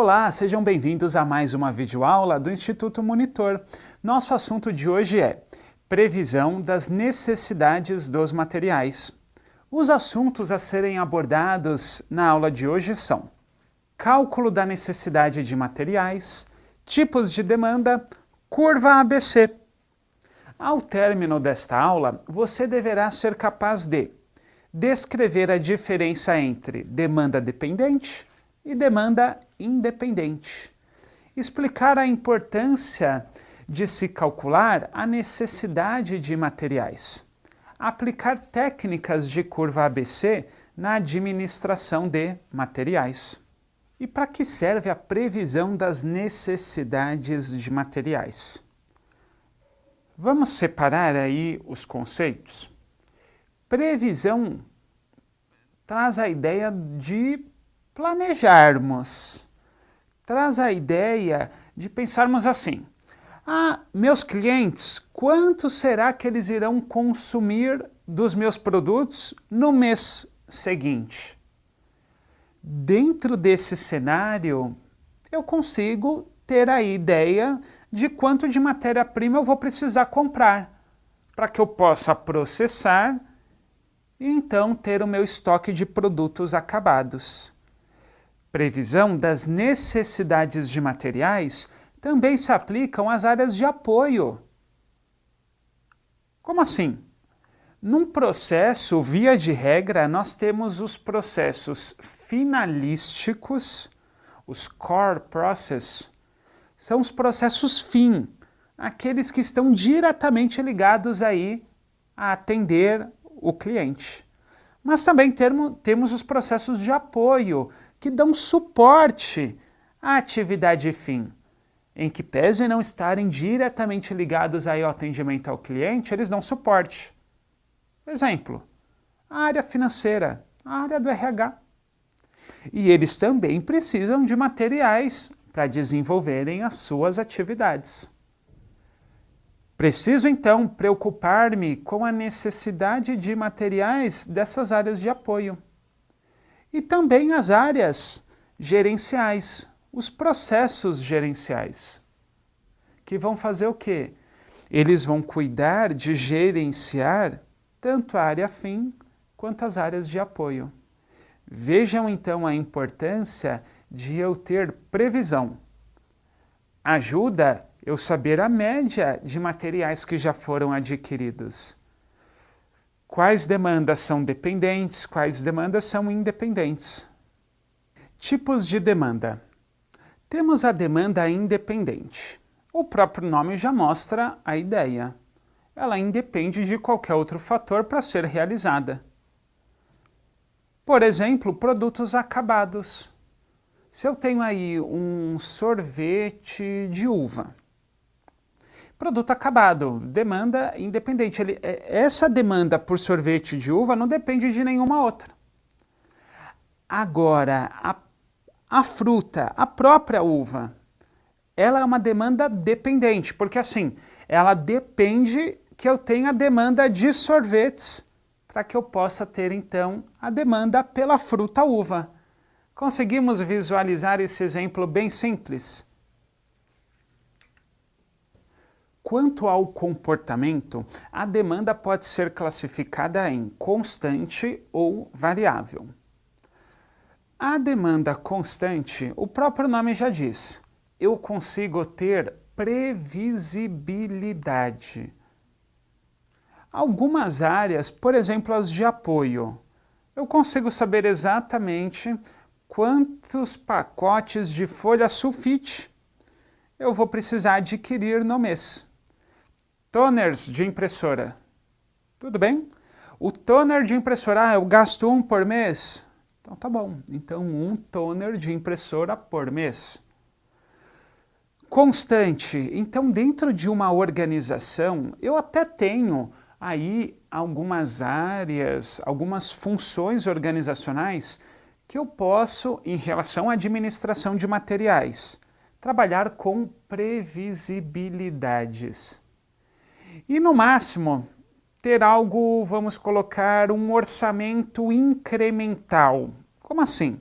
Olá, sejam bem-vindos a mais uma videoaula do Instituto Monitor. Nosso assunto de hoje é previsão das necessidades dos materiais. Os assuntos a serem abordados na aula de hoje são cálculo da necessidade de materiais, tipos de demanda, curva ABC. Ao término desta aula, você deverá ser capaz de descrever a diferença entre demanda dependente e demanda independente. Explicar a importância de se calcular a necessidade de materiais. Aplicar técnicas de curva ABC na administração de materiais. E para que serve a previsão das necessidades de materiais? Vamos separar aí os conceitos. Previsão traz a ideia de planejarmos, traz a ideia de pensarmos assim: meus clientes, quanto será que eles irão consumir dos meus produtos no mês seguinte? Dentro desse cenário, eu consigo ter a ideia de quanto de matéria-prima eu vou precisar comprar para que eu possa processar e então ter o meu estoque de produtos acabados. Previsão das necessidades de materiais também se aplicam às áreas de apoio. Como assim? Num processo, via de regra, nós temos os processos finalísticos, os core process, são os processos fim, aqueles que estão diretamente ligados aí a atender o cliente. Mas também temos os processos de apoio, que dão suporte à atividade fim, em que, pese não estarem diretamente ligados aí ao atendimento ao cliente, eles dão suporte. Exemplo, a área financeira, a área do RH. E eles também precisam de materiais para desenvolverem as suas atividades. Preciso, então, preocupar-me com a necessidade de materiais dessas áreas de apoio. E também as áreas gerenciais, os processos gerenciais, que vão fazer o quê? Eles vão cuidar de gerenciar tanto a área fim quanto as áreas de apoio. Vejam então a importância de eu ter previsão. Ajuda eu saber a média de materiais que já foram adquiridos. Quais demandas são dependentes, quais demandas são independentes. Tipos de demanda. Temos a demanda independente. O próprio nome já mostra a ideia. Ela independe de qualquer outro fator para ser realizada. Por exemplo, produtos acabados. Se eu tenho aí um sorvete de uva, produto acabado, demanda independente. Essa demanda por sorvete de uva não depende de nenhuma outra. Agora, a fruta, a própria uva, ela é uma demanda dependente, porque assim, ela depende que eu tenha demanda de sorvetes para que eu possa ter então a demanda pela fruta uva. Conseguimos visualizar esse exemplo bem simples? Quanto ao comportamento, a demanda pode ser classificada em constante ou variável. A demanda constante, o próprio nome já diz, eu consigo ter previsibilidade. Algumas áreas, por exemplo as de apoio, eu consigo saber exatamente quantos pacotes de folha sulfite eu vou precisar adquirir no mês. Toners de impressora. Tudo bem? O toner de impressora, eu gasto 1 por mês? Então tá bom. Então 1 toner de impressora por mês. Constante. Então dentro de uma organização, eu até tenho aí algumas áreas, algumas funções organizacionais que eu posso, em relação à administração de materiais, trabalhar com previsibilidades. E no máximo, ter algo, vamos colocar, um orçamento incremental. Como assim?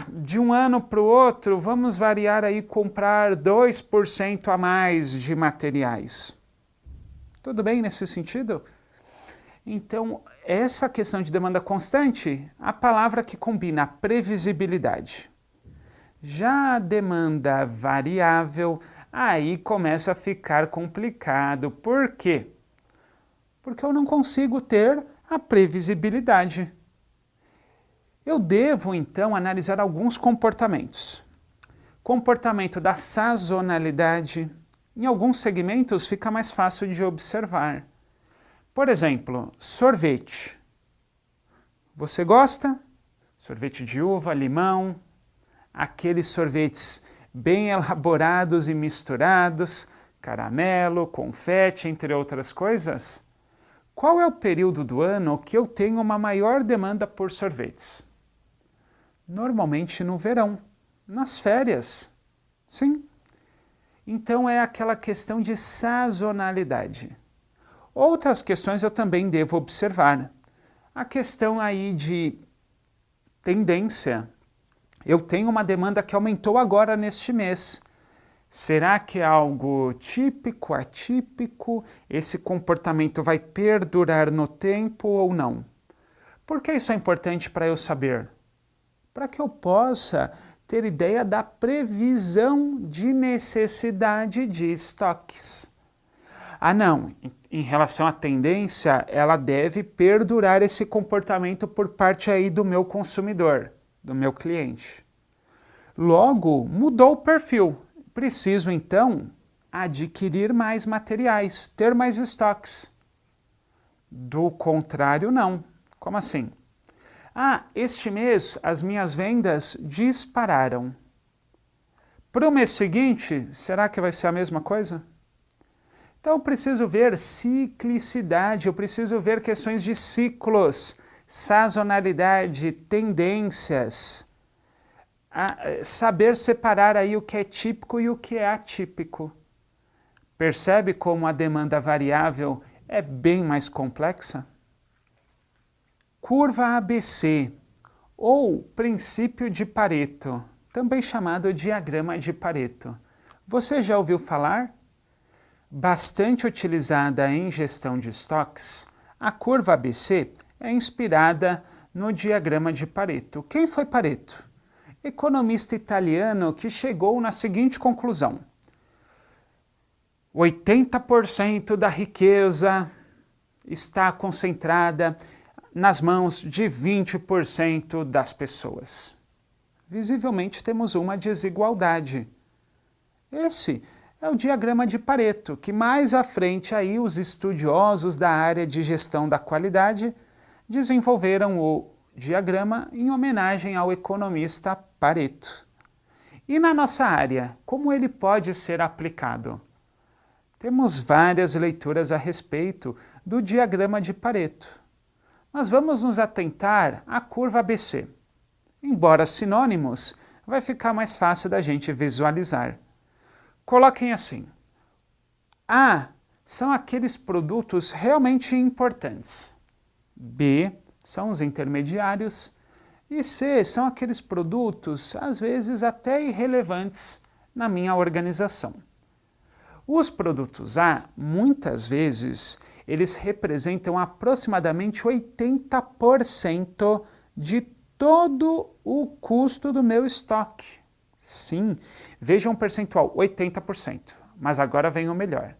De um ano para o outro, vamos variar aí, comprar 2% a mais de materiais. Tudo bem nesse sentido? Então, essa questão de demanda constante, a palavra que combina a previsibilidade. Já a demanda variável, aí começa a ficar complicado. Por quê? Porque eu não consigo ter a previsibilidade. Eu devo, então, analisar alguns comportamentos. Comportamento da sazonalidade. Em alguns segmentos fica mais fácil de observar. Por exemplo, sorvete. Você gosta? Sorvete de uva, limão, aqueles sorvetes bem elaborados e misturados, caramelo, confete, entre outras coisas. Qual é o período do ano que eu tenho uma maior demanda por sorvetes? Normalmente no verão, nas férias. Sim. Então é aquela questão de sazonalidade. Outras questões eu também devo observar. A questão aí de tendência. Eu tenho uma demanda que aumentou agora neste mês. Será que é algo típico, atípico? Esse comportamento vai perdurar no tempo ou não? Por que isso é importante para eu saber? Para que eu possa ter ideia da previsão de necessidade de estoques. Não, em relação à tendência, ela deve perdurar esse comportamento por parte aí do meu consumidor, do meu cliente. Logo, mudou o perfil. Preciso, então, adquirir mais materiais, ter mais estoques. Do contrário, não. Como assim? Este mês as minhas vendas dispararam. Para o mês seguinte, será que vai ser a mesma coisa? Então eu preciso ver ciclicidade, eu preciso ver questões de ciclos, sazonalidade, tendências. Saber separar aí o que é típico e o que é atípico. Percebe como a demanda variável é bem mais complexa? Curva ABC, ou princípio de Pareto, também chamado diagrama de Pareto. Você já ouviu falar? Bastante utilizada em gestão de estoques, a curva ABC é inspirada no diagrama de Pareto. Quem foi Pareto? Economista italiano que chegou na seguinte conclusão: 80% da riqueza está concentrada nas mãos de 20% das pessoas. Visivelmente temos uma desigualdade. Esse é o diagrama de Pareto, que mais à frente aí os estudiosos da área de gestão da qualidade desenvolveram o diagrama em homenagem ao economista Pareto. E na nossa área, como ele pode ser aplicado? Temos várias leituras a respeito do diagrama de Pareto. Mas vamos nos atentar à curva ABC. Embora sinônimos, vai ficar mais fácil da gente visualizar. Coloquem assim: A são aqueles produtos realmente importantes. B são os intermediários. E C são aqueles produtos, às vezes até irrelevantes, na minha organização. Os produtos A, muitas vezes, eles representam aproximadamente 80% de todo o custo do meu estoque. Sim, vejam um percentual, 80%. Mas agora vem o melhor.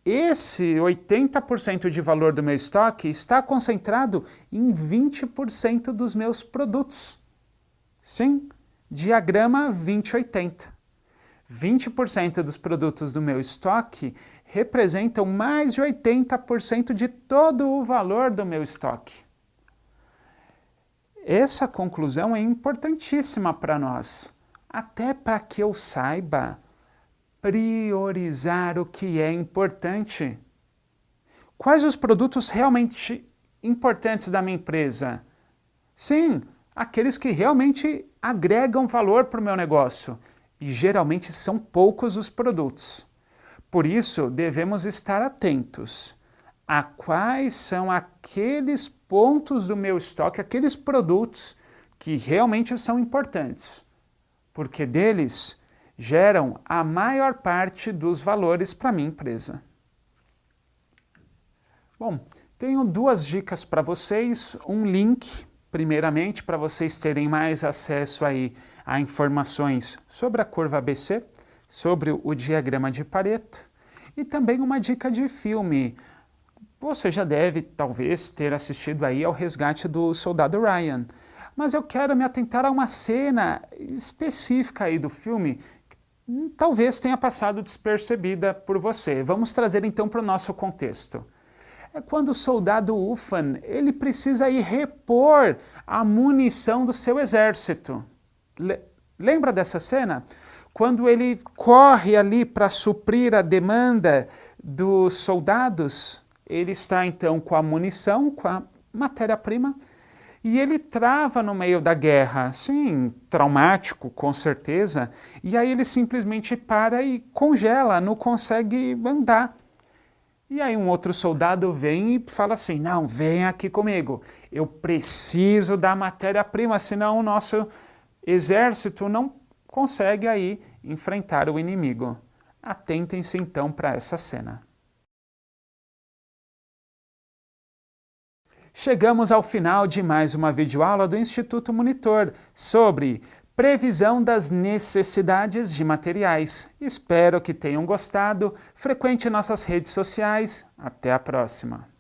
Esse 80% de valor do meu estoque está concentrado em 20% dos meus produtos. Sim, diagrama 20-80. 20% dos produtos do meu estoque representam mais de 80% de todo o valor do meu estoque. Essa conclusão é importantíssima para nós, até para que eu saiba priorizar o que é importante. Quais os produtos realmente importantes da minha empresa? Sim, aqueles que realmente agregam valor para o meu negócio. E geralmente são poucos os produtos. Por isso, devemos estar atentos a quais são aqueles pontos do meu estoque, aqueles produtos que realmente são importantes, porque deles geram a maior parte dos valores para a minha empresa. Bom, tenho duas dicas para vocês, um link, primeiramente, para vocês terem mais acesso aí a informações sobre a curva ABC, sobre o diagrama de Pareto, e também uma dica de filme. Você já deve, talvez, ter assistido aí ao Resgate do Soldado Ryan, mas eu quero me atentar a uma cena específica aí do filme que talvez tenha passado despercebida por você. Vamos trazer então para o nosso contexto. É quando o soldado Ufan, ele precisa ir repor a munição do seu exército. Lembra dessa cena? Quando ele corre ali para suprir a demanda dos soldados, ele está então com a munição, com a matéria-prima, e ele trava no meio da guerra, sim, traumático, com certeza, e aí ele simplesmente para e congela, não consegue andar. E aí um outro soldado vem e fala assim, não, vem aqui comigo, eu preciso da matéria-prima, senão o nosso exército não consegue aí enfrentar o inimigo. Atentem-se então para essa cena. Chegamos ao final de mais uma videoaula do Instituto Monitor sobre previsão das necessidades de materiais. Espero que tenham gostado. Frequente nossas redes sociais. Até a próxima!